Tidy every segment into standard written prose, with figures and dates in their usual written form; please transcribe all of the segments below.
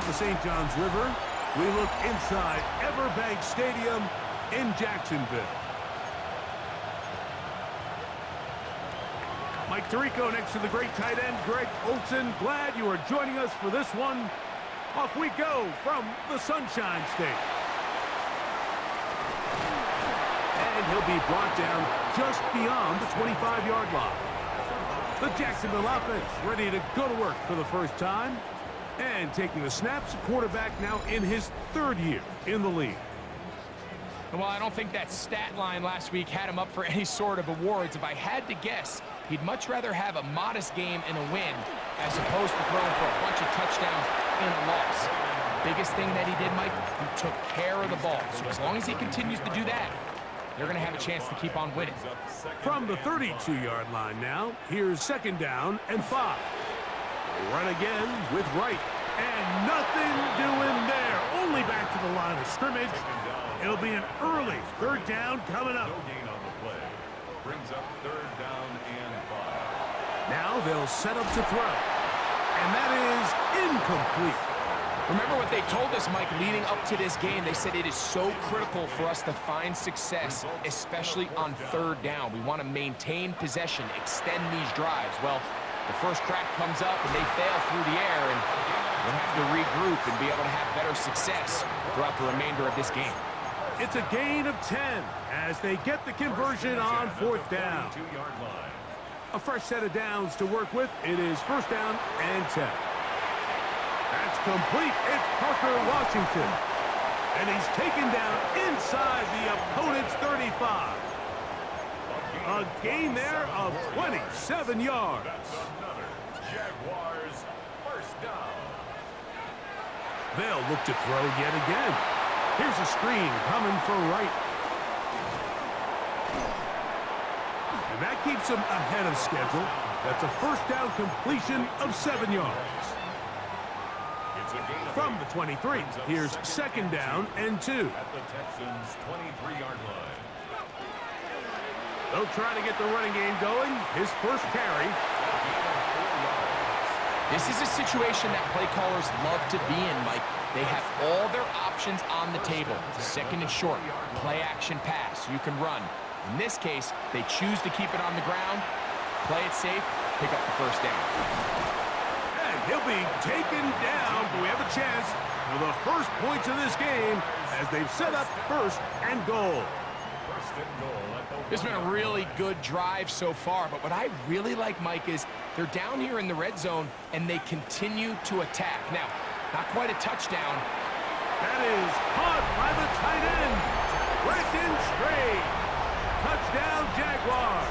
the St. John's River, we look inside Everbank Stadium in Jacksonville. Mike Tirico next to the great tight end, Greg Olson. Glad you are joining us for this one. Off we go from the Sunshine State. And he'll be brought down just beyond the 25-yard line. The Jacksonville offense ready to go to work for the first time. And taking the snaps, quarterback now in his third year in the league. Well, I don't think that stat line last week had him up for any sort of awards. If I had to guess, he'd much rather have a modest game and a win as opposed to throwing for a bunch of touchdowns and a loss. Biggest thing that he did, Mike, he took care of the ball. So as long as he continues to do that, they're going to have a chance to keep on winning. From the 32-yard line now, here's 2nd down and 5. Run again with Wright. And nothing doing there. Only back to the line of scrimmage. It'll be an early 3rd down coming up. No gain on the play. Brings up 3rd down and 5. Now they'll set up to throw. And that is incomplete. Remember what they told us, Mike, leading up to this game. They said it is so critical for us to find success, especially on 3rd down. We want to maintain possession, extend these drives. Well, the first crack comes up and they fail through the air, and we'll have to regroup and be able to have better success throughout the remainder of this game. It's a gain of 10 as they get the conversion on 4th down. A fresh set of downs to work with. It is 1st down and 10. That's complete. It's Parker Washington. And he's taken down inside the opponent's 35. A gain there of 27 yards. Jaguars first down. They'll look to throw yet again. Here's a screen coming for Wright. And that keeps him ahead of schedule. That's a 1st down completion of 7 yards. From the 23, here's 2nd down and 2. At the Texans' 23-yard line. They'll try to get the running game going. His first carry. This is a situation that play callers love to be in, Mike. They have all their options on the table. 2nd and short, play action pass, you can run. In this case, they choose to keep it on the ground, play it safe, pick up the 1st down. And he'll be taken down. We have a chance for the first points of this game as they've set up 1st and goal. This has been a really good drive so far, but what I really like, Mike, is they're down here in the red zone and they continue to attack. Now, not quite a touchdown. That is caught by the tight end. Brandon Strayed. Touchdown, Jaguars.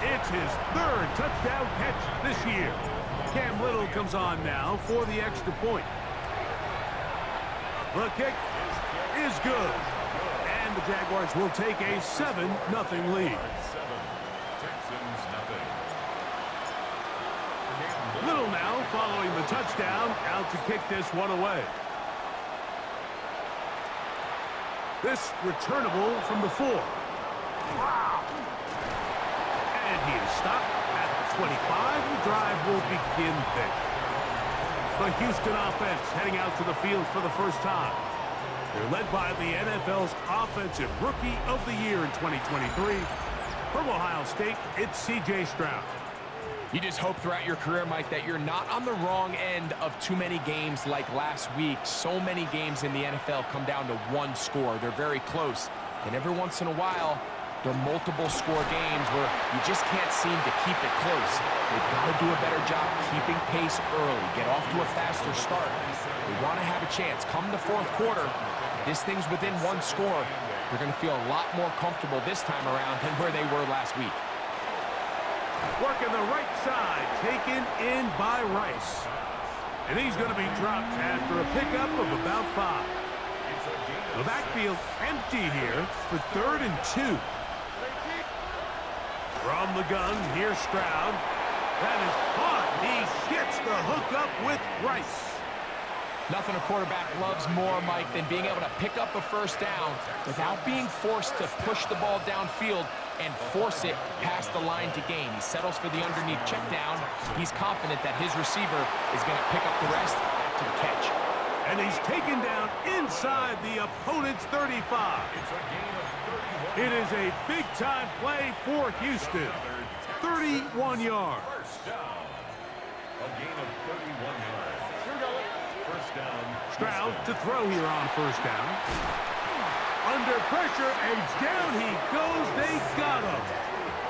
It's his 3rd touchdown catch this year. Cam Little comes on now for the extra point. The kick is good. And the Jaguars will take a 7-0 lead. Texans nothing. Little now following the touchdown, out to kick this one away. This returnable from the 4. And he is stopped at the 25. The drive will begin there. The Houston offense heading out to the field for the first time. They're led by the NFL's Offensive Rookie of the Year in 2023. From Ohio State, it's C.J. Stroud. You just hope throughout your career, Mike, that you're not on the wrong end of too many games like last week. So many games in the NFL come down to 1 score. They're very close. And every once in a while, there are multiple score games where you just can't seem to keep it close. They've got to do a better job keeping pace early, get off to a faster start. They want to have a chance. Come the 4th quarter, if this thing's within 1 score, they're going to feel a lot more comfortable this time around than where they were last week. Working the right side, taken in by Rice. And he's going to be dropped after a pickup of about 5. The backfield empty here for 3rd and 2. From the gun, here's Stroud. That is caught. He gets the hook up with Rice. Nothing a quarterback loves more, Mike, than being able to pick up a 1st down without being forced to push the ball downfield and force it past the line to gain. He settles for the underneath check down. He's confident that his receiver is going to pick up the rest after after the catch. And he's taken down inside the opponent's 35. It is a big-time play for Houston. 31 yards. First down. A gain of 31 yards. First down. Stroud to throw here on first down. Under pressure, and down he goes. They got him.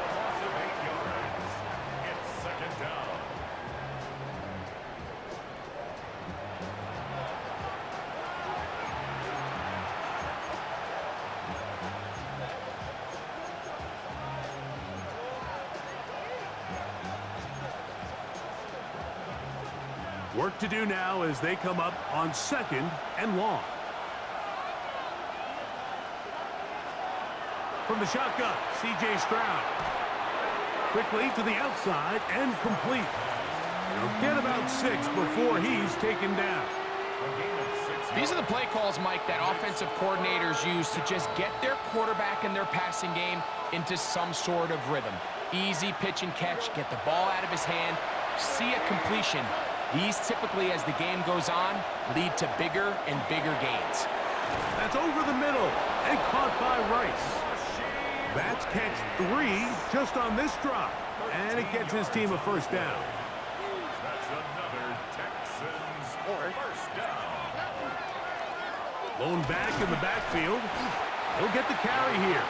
Loss of 8 yards. It's second down. Work to do now as they come up on second and long. From the shotgun, C.J. Stroud. Quickly to the outside and complete. He'll get about 6 before he's taken down. These are the play calls, Mike, that offensive coordinators use to just get their quarterback and their passing game into some sort of rhythm. Easy pitch and catch, get the ball out of his hand, see a completion. These typically, as the game goes on, lead to bigger and bigger gains. That's over the middle and caught by Rice. That's catch 3 just on this drive, and it gets his team a first down. That's another Texans first down. Lone back in the backfield. He'll get the carry here.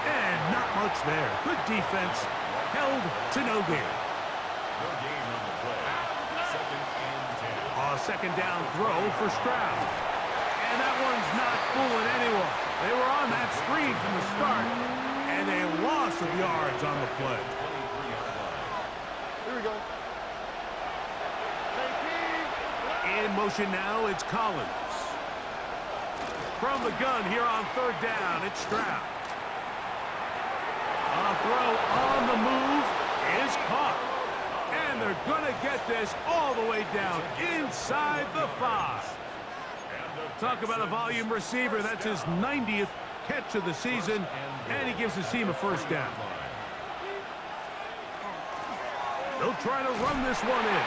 And not much there. Good defense. Held to no gain. No gain on the play. Second and 10. A second down throw for Stroud. And that one's not fooling anyone. They were on that screen from the start, and a loss of yards on the play. 23-yard line. Here we go. In motion now, it's Collins. From the gun here on third down, it's Stroud. A throw on the move is caught. And they're going to get this all the way down inside the 5. Talk about a volume receiver. That's his 90th catch of the season, and he gives his team a first down. They'll try to run this one in.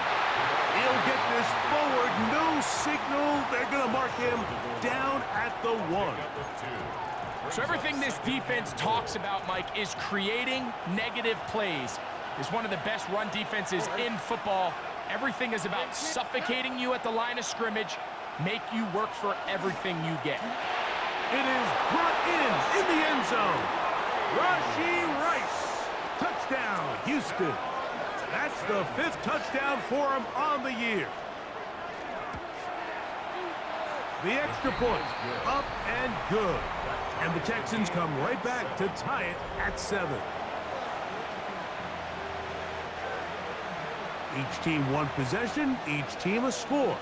He'll get this forward. No signal. They're going to mark him down at the 1. So everything this defense talks about, Mike, is creating negative plays. It's one of the best run defenses in football. Everything is about suffocating you at the line of scrimmage, make you work for everything you get. It is brought in the end zone. Rashee Rice. Touchdown, Houston. That's the 5th touchdown for him on the year. The extra point, up and good. And the Texans come right back to tie it at 7. Each team one possession, each team a score.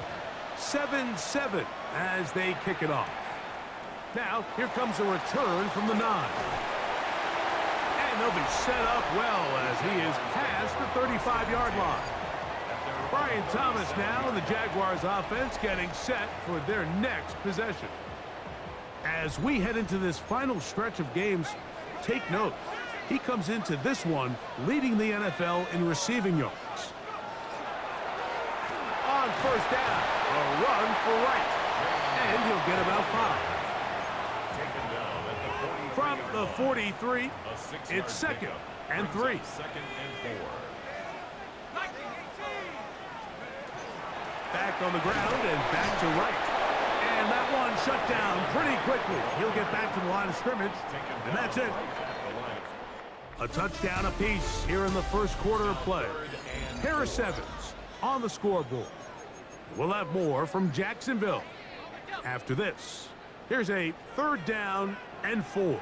7-7 as they kick it off. Now, here comes a return from the 9. And they'll be set up well as he is past the 35-yard line. Brian Thomas now, and the Jaguars offense getting set for their next possession. As we head into this final stretch of games, take note. He comes into this one leading the NFL in receiving yards. On first down, a run for Wright. And he'll get about 5. From the 43, it's 2nd and 3. Second and 4. Back on the ground and back to Wright. And that one shut down pretty quickly. He'll get back to the line of scrimmage, and that's it. A touchdown apiece here in the first quarter of play. Harris Evans on the scoreboard. We'll have more from Jacksonville after this. Here's a 3rd down and 4.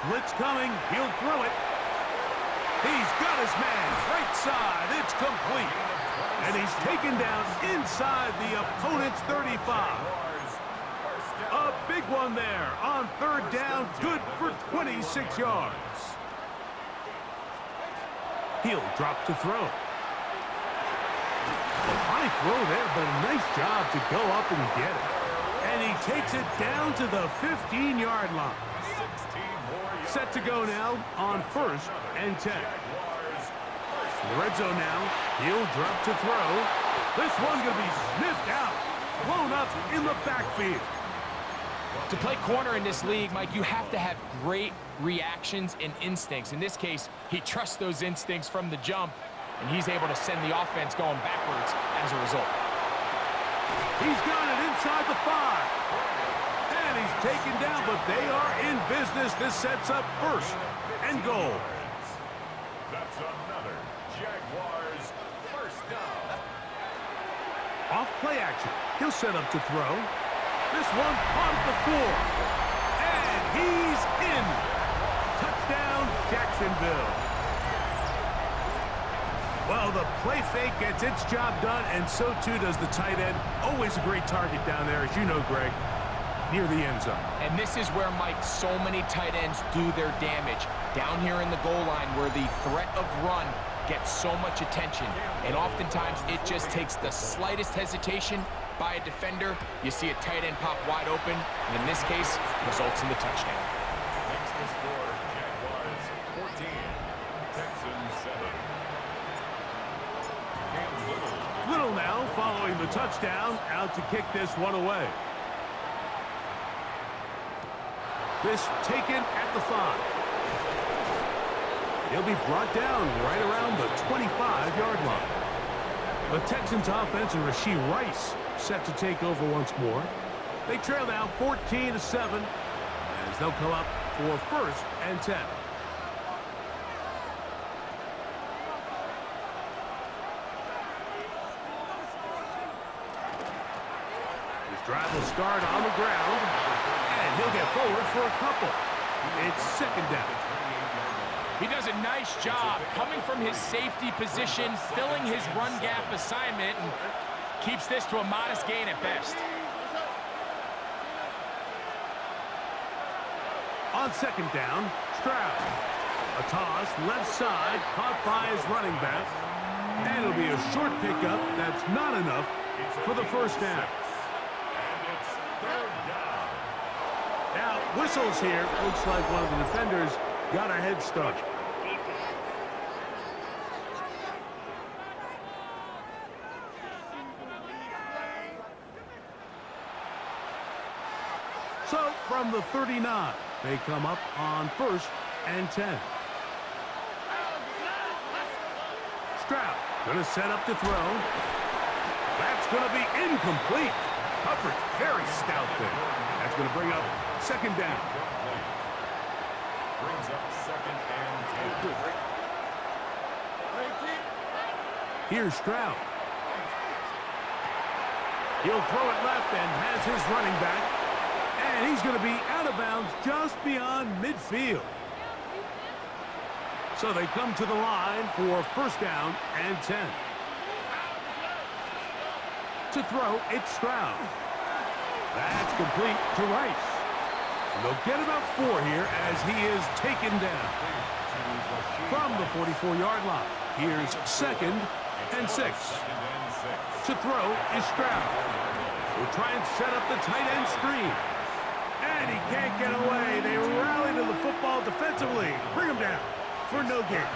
Blitz coming. He'll throw it. He's got his man right side. It's complete. And he's taken down inside the opponent's 35. A big one there on 3rd down. Good for 26 yards. He'll drop to throw. A high throw there, but a nice job to go up and get it. And he takes it down to the 15-yard line. Set to go now on 1st and 10. In the red zone now, he'll drop to throw. This one's going to be sniffed out, blown up in the backfield. To play corner in this league, Mike, you have to have great reactions and instincts. In this case, he trusts those instincts from the jump, and he's able to send the offense going backwards as a result. He's got it inside the 5. And he's taken down, but they are in business. This sets up first and goal. That's another Jaguars first down. Off play action. He'll set up to throw. This one caught the floor. And he's in. Touchdown, Jacksonville. Well, the play fake gets its job done, and so too does the tight end. Always a great target down there, as you know, Greg, near the end zone. And this is where, Mike, so many tight ends do their damage. Down here in the goal line where the threat of run gets so much attention. And oftentimes it just takes the slightest hesitation by a defender. You see a tight end pop wide open, and in this case, results in the touchdown. Makes the score Jaguars 14, Texans 7. Little now following the touchdown, out to kick this one away. This taken at the 5. He'll be brought down right around the 25-yard line. The Texans offense and Rashee Rice set to take over once more. They trail now 14-7 as they'll come up for first and 10. His drive will start on the ground, and he'll get forward for a couple. It's second down. He does a nice job coming from his safety position, filling his run gap assignment, and keeps this to a modest gain at best. On second down, Stroud. A toss, left side, caught by his running back. And it'll be a short pickup. That's not enough for the first down. And it's third down. Now, whistles here. Looks like one of the defenders got a head start. So, from the 39, they come up on first and 10. Stroud going to set up to throw. That's going to be incomplete. Coverage very stout there. That's going to bring up second down. Brings up second and 10. Here's Stroud. He'll throw it left and has his running back. And he's going to be out of bounds just beyond midfield. So they come to the line for first down and 10. To throw, it's Stroud. That's complete to Rice. And they'll get about 4 here as he is taken down. From the 44-yard line, here's second and 6. To throw is Stroud. We'll try and set up the tight end screen. And he can't get away. They rally to the football defensively. Bring him down for no gain.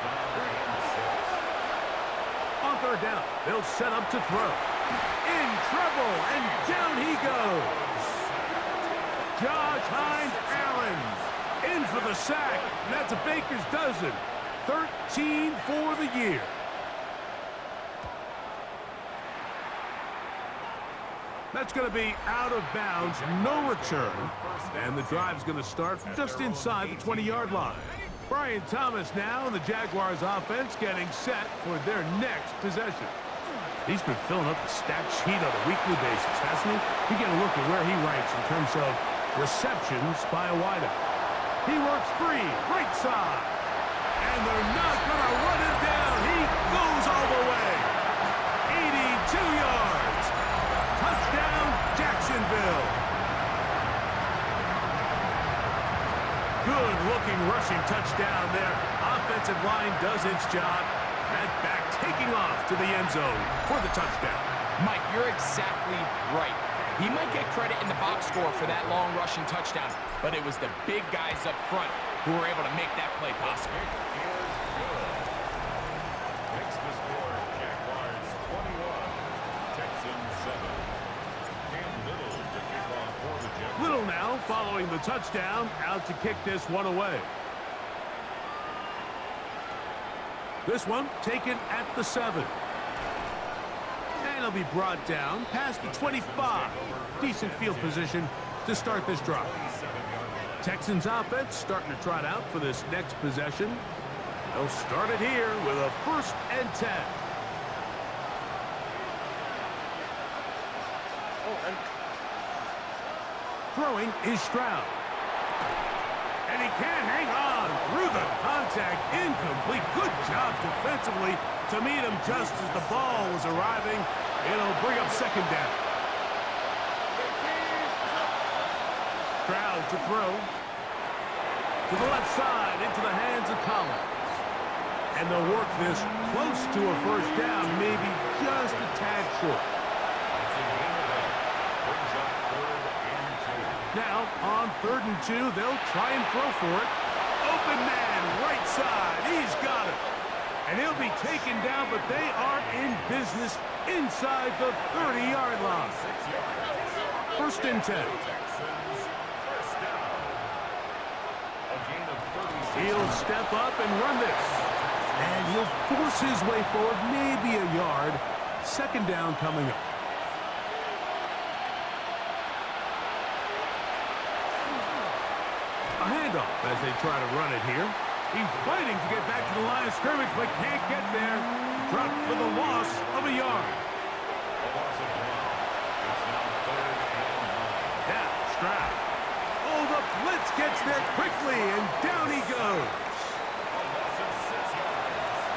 On third down, they'll set up to throw. In trouble, and down he goes. Josh Hines-Allen in for the sack. And that's a baker's dozen. 13 for the year. That's going to be out of bounds, no return. And the drive's going to start from just inside the 20-yard line. Brian Thomas now in the Jaguars offense getting set for their next possession. He's been filling up the stat sheet on a weekly basis, hasn't he? We get a look at where he ranks in terms of receptions by a wideout. He works free, right side. And they're not going to run him down. He goes all the way. 82 yards. Touchdown, Jacksonville. Good-looking rushing touchdown there. Offensive line does its job. That back taking off to the end zone for the touchdown. Mike, you're exactly right. He might get credit in the box score for that long rushing touchdown, but it was the big guys up front who were able to make that play possible. Makes the score Jaguars 21, following the touchdown, out to kick this one away. This one taken at the 7. And it'll be brought down past the 25. Decent field position to start this drive. Texans offense starting to trot out for this next possession. They'll start it here with a 1st and 10. Throwing is Stroud. And he can't hang on through the contact. Incomplete. Good job defensively to meet him just as the ball was arriving. It'll bring up 2nd down. Stroud to throw. To the left side into the hands of Collins. And they'll work this close to a 1st down, maybe just a tad short. Now, on 3rd and 2, they'll try and throw for it. Open man, right side. He's got it. And he'll be taken down, but they are in business inside the 30-yard line. 1st and 10. He'll step up and run this. And he'll force his way forward, maybe a yard. 2nd down coming up. A handoff as they try to run it here. He's fighting to get back to the line of scrimmage, but can't get there. Dropped for the loss of a yard. Now, Stroud. Oh, the blitz gets there quickly, and down he goes.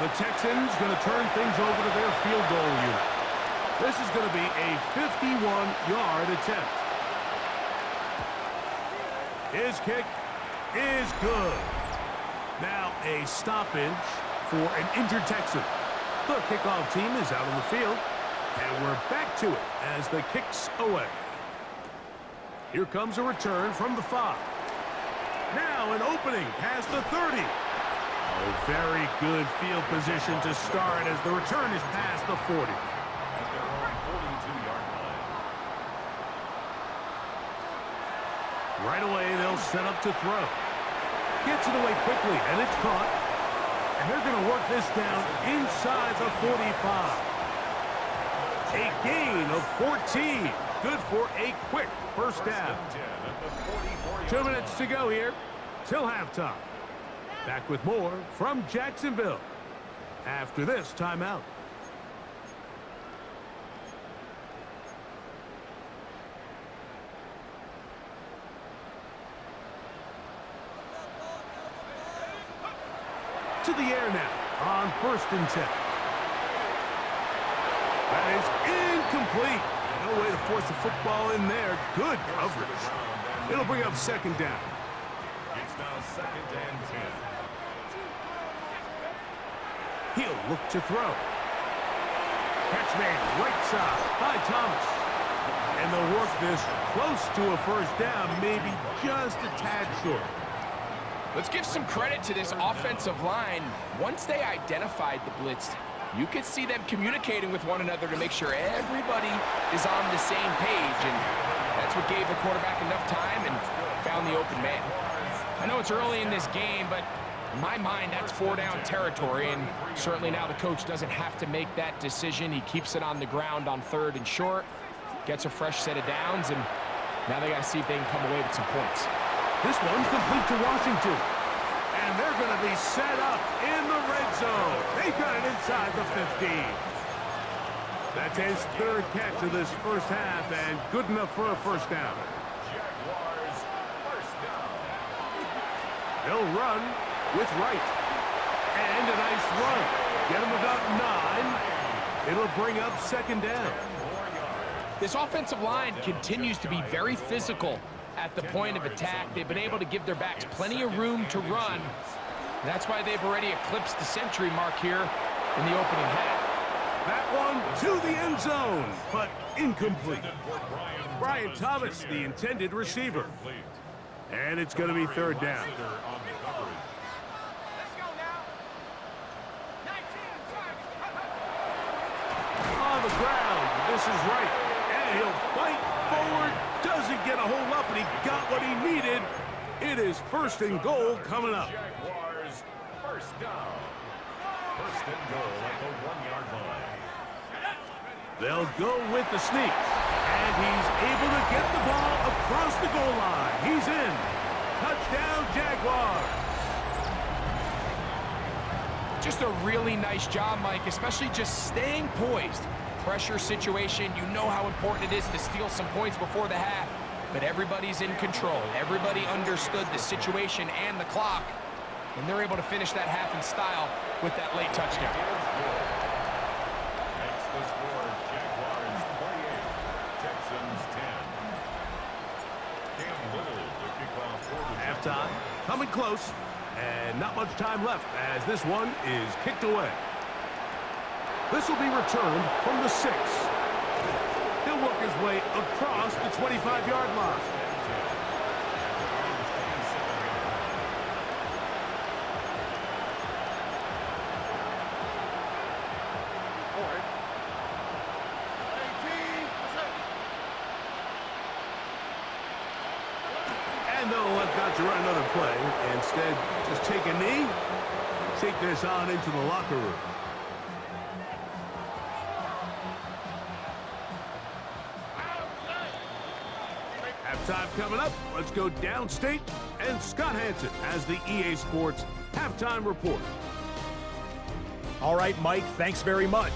The Texans going to turn things over to their field goal unit. This is going to be a 51-yard attempt. His kick is good. Now a stoppage for an injured Texan. The kickoff team is out on the field, and we're back to it as the kick's away. Here comes a return from the 5. Now an opening past the 30. Oh, very good field position to start as the return is past the 40. Right away, they'll set up to throw. Gets it away quickly, and it's caught. And they're going to work this down inside the 45. A gain of 14. Good for a quick 1st down. 2 minutes to go here till halftime. Back with more from Jacksonville after this timeout. To the air now on 1st and 10. That is incomplete. No way to force the football in there. Good coverage. It'll bring up 2nd down. It's now 2nd and 10. He'll look to throw. Catch man right side by Thomas. And they'll work this close to a 1st down, maybe just a tad short. Let's give some credit to this offensive line. Once they identified the blitz, you could see them communicating with one another to make sure everybody is on the same page, and that's what gave the quarterback enough time and found the open man. I know it's early in this game, but in my mind, that's 4-down territory, and certainly now the coach doesn't have to make that decision. He keeps it on the ground on 3rd and short, gets a fresh set of downs, and now they got to see if they can come away with some points. This one's complete to Washington. And they're going to be set up in the red zone. They've got it inside the 15. That's his 3rd catch of this 1st half, and good enough for a 1st down. Jaguars, 1st down. They'll run with Wright. And a nice run. Get him about 9. It'll bring up 2nd down. This offensive line continues to be very physical at the point of attack. They've been able to give their backs plenty of room to run. That's why they've already eclipsed the century mark here in the opening half. That one to the end zone, but incomplete. Brian Thomas, the intended receiver. And it's going to be 3rd down. On the ground, this is right. And he'll fight forward doesn't get a hold up, and he got what he needed. It is 1st and goal coming up. Jaguars, first down. 1st and goal at the 1-yard line. They'll go with the sneak. And he's able to get the ball across the goal line. He's in. Touchdown, Jaguars. Just a really nice job, Mike, especially just staying poised. Pressure situation, you know how important it is to steal some points before the half, but everybody's in control. Everybody understood the situation and the clock, and they're able to finish that half in style with that late touchdown. That's the score. Jaguars 28, Texans 10. Cam Little, the kickoff for the Halftime, coming close, and not much time left as this one is kicked away. This will be returned from the 6. He'll work his way across the 25-yard line. And they'll elect not to run another play. Instead, just take a knee, take this on into the locker room. Halftime coming up. Let's go downstate. And Scott Hansen has the EA Sports Halftime Report. All right, Mike, thanks very much.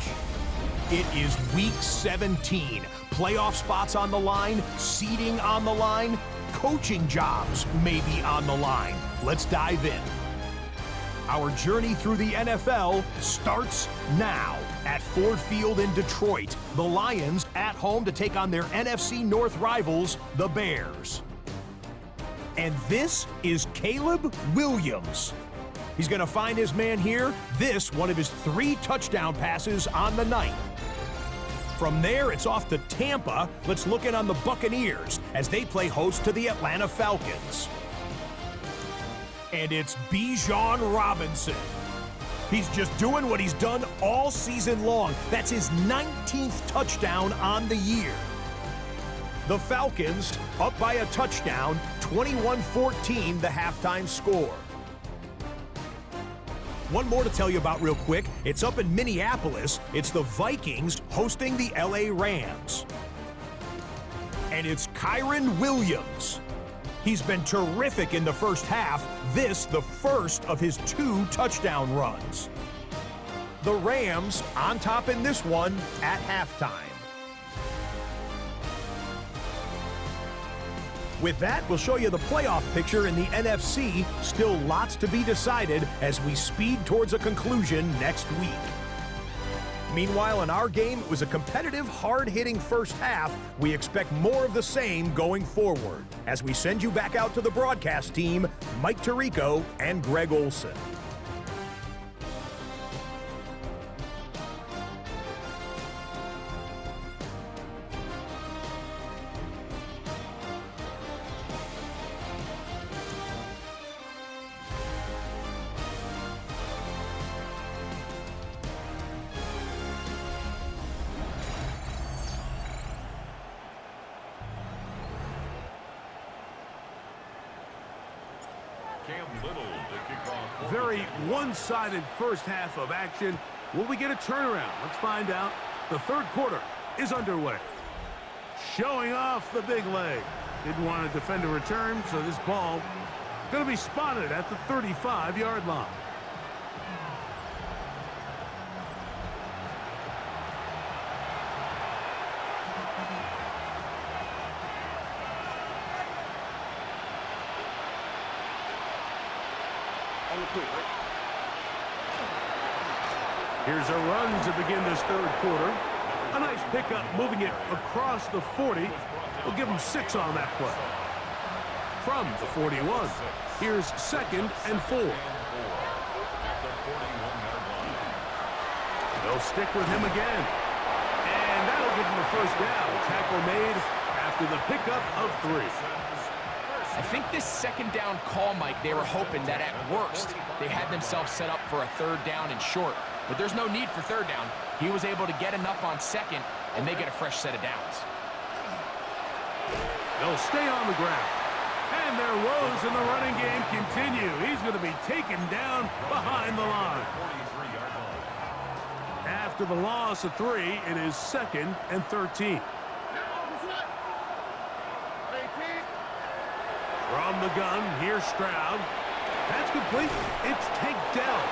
It is Week 17. Playoff spots on the line, seeding on the line, coaching jobs may be on the line. Let's dive in. Our journey through the NFL starts now at Ford Field in Detroit. The Lions at home to take on their NFC North rivals, the Bears. And this is Caleb Williams. He's going to find his man here. This, one of his 3 touchdown passes on the night. From there, it's off to Tampa. Let's look in on the Buccaneers as they play host to the Atlanta Falcons. And it's Bijan Robinson. He's just doing what he's done all season long. That's his 19th touchdown on the year. The Falcons up by a touchdown, 21-14 the halftime score. One more to tell you about real quick. It's up in Minneapolis. It's the Vikings hosting the LA Rams. And it's Kyren Williams. He's been terrific in the first half. This, the first of his 2 touchdown runs. The Rams on top in this one at halftime. With that, we'll show you the playoff picture in the NFC. Still lots to be decided as we speed towards a conclusion next week. Meanwhile, in our game, it was a competitive, hard-hitting first half. We expect more of the same going forward. As we send you back out to the broadcast team, Mike Tirico and Greg Olson. Very one-sided first half of action. Will we get a turnaround? Let's find out. The 3rd quarter is underway. Showing off the big leg. Didn't want to defend a return, so this ball going to be spotted at the 35-yard line. Here's a run to begin this 3rd quarter. A nice pickup, moving it across the 40. We'll give him 6 on that play. From the 41, here's 2nd and 4. They'll stick with him again. And that'll give him a first down. Tackle made after the pickup of 3. I think this 2nd down call, Mike, they were hoping that at worst they had themselves set up for a 3rd down and short. But there's no need for 3rd down. He was able to get enough on 2nd, and they get a fresh set of downs. They'll stay on the ground. And their woes in the running game continue. He's going to be taken down behind the line. After the loss of 3, it is 2nd and 13. From the gun, here's Stroud. That's complete. It's Tank Dell.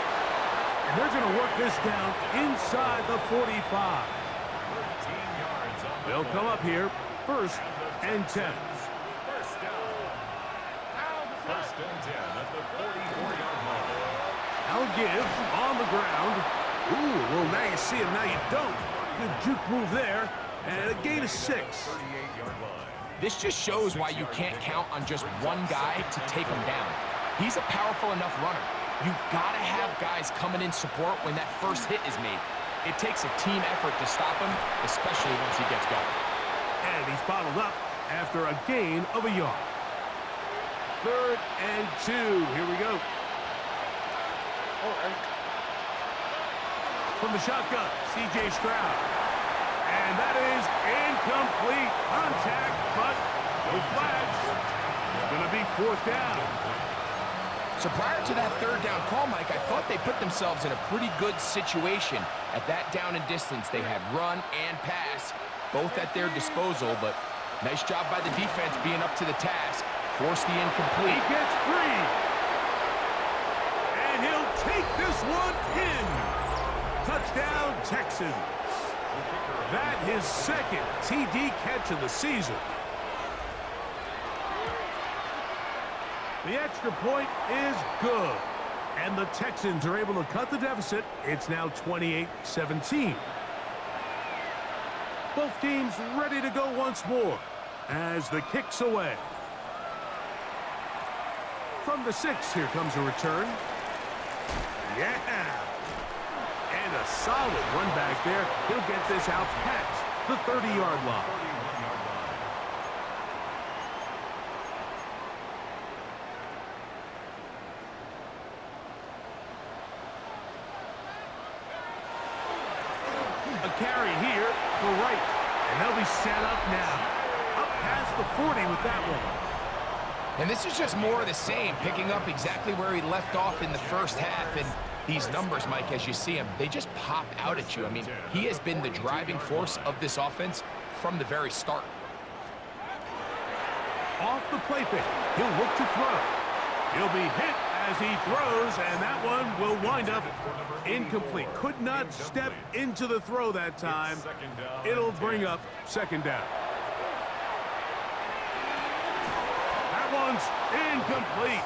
And they're going to work this down inside the 45. They'll come up here, 1st and 10. First and 10 at the 44-yard line. I'll give on the ground. Ooh, well, now you see him, now you don't. Good juke move there. And a gain of 6. 38-yard line. This just shows why you can't count on just one guy to take him down. He's a powerful enough runner. You gotta have guys coming in support when that first hit is made. It takes a team effort to stop him, especially once he gets going. And he's bottled up after a gain of a yard. 3rd and 2. Here we go. From the shotgun, C.J. Stroud. And that is incomplete. Contact, but no flags. It's going to be 4th down. So prior to that 3rd down call, Mike, I thought they put themselves in a pretty good situation. At that down and distance, they had run and pass, both at their disposal, but nice job by the defense being up to the task. Force the incomplete. He gets free. And he'll take this one in. Touchdown, Texans. That his 2nd TD catch of the season. The extra point is good. And the Texans are able to cut the deficit. It's now 28-17. Both teams ready to go once more as the kick's away. From the 6, here comes a return. Yeah. And a solid run back there. He'll get this out past the 30-yard line. A carry here for Wright. And they'll be set up now. Up past the 40 with that one. And this is just more of the same, picking up exactly where he left off in the first half. And these numbers, Mike, as you see him, they just pop out at you. I mean, he has been the driving force of this offense from the very start. Off the play fake, he'll look to throw. He'll be hit as he throws, and that one will wind up incomplete. Could not step into the throw that time. It'll bring up 2nd down. That one's incomplete.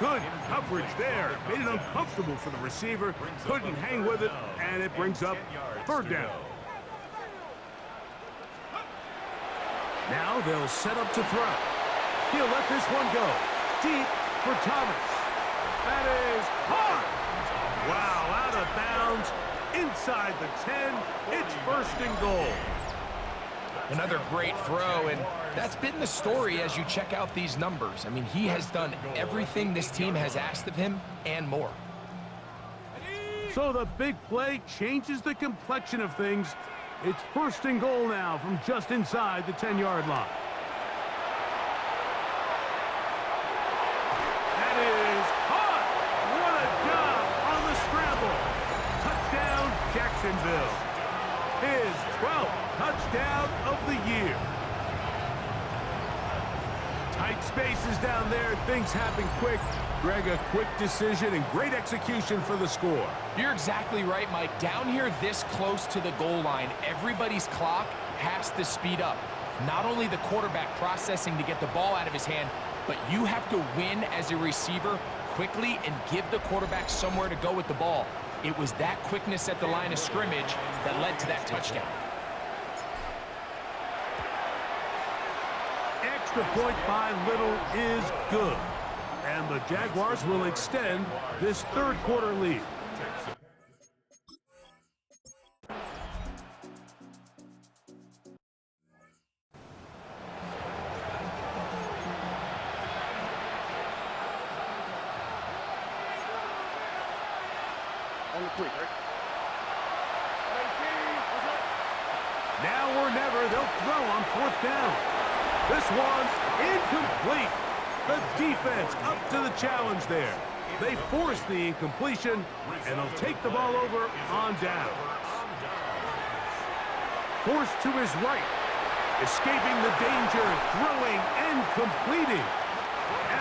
Good coverage there. Made it uncomfortable for the receiver. Couldn't hang with it, and it brings up 3rd down. Now they'll set up to throw. He'll let this one go. Deep for Thomas. That is hard. Wow, out of bounds. Inside the 10. It's 1st and goal. Another great throw, and that's been the story as you check out these numbers. I mean, he has done everything this team has asked of him and more. So the big play changes the complexion of things. It's 1st and goal now from just inside the 10-yard line. That is caught. What a job on the scramble. Touchdown, Jacksonville. His 12th touchdown of the year. Tight spaces down there. Things happen quick. Greg, a quick decision and great execution for the score. You're exactly right, Mike. Down here this close to the goal line, everybody's clock has to speed up. Not only the quarterback processing to get the ball out of his hand, but you have to win as a receiver quickly and give the quarterback somewhere to go with the ball. It was that quickness at the line of scrimmage that led to that touchdown. Extra point by Little is good. And the Jaguars will extend this 3rd quarter lead. Now or never, they'll throw on 4th down. This one incomplete. The defense up to the challenge there. They force the incompletion, and they'll take the ball over on down. Forced to his right. Escaping the danger, throwing and completing.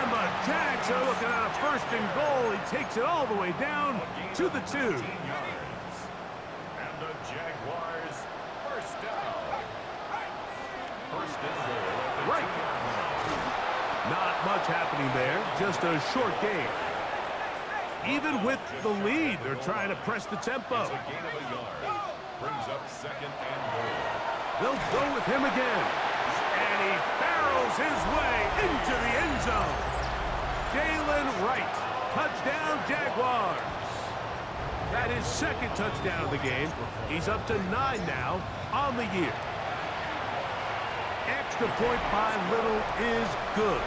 And the Jags are looking at a first and goal. He takes it all the way down to the 2. And the Jaguars first down. First and goal. Right. Not much happening there, just a short game. Even with the lead, they're trying to press the tempo. It's a gain of a yard. Brings up second and goal. They'll go with him again. And he barrels his way into the end zone. Jalen Wright, touchdown Jaguars. That is second touchdown of the game. He's up to 9 now on the year. Extra point by Little is good.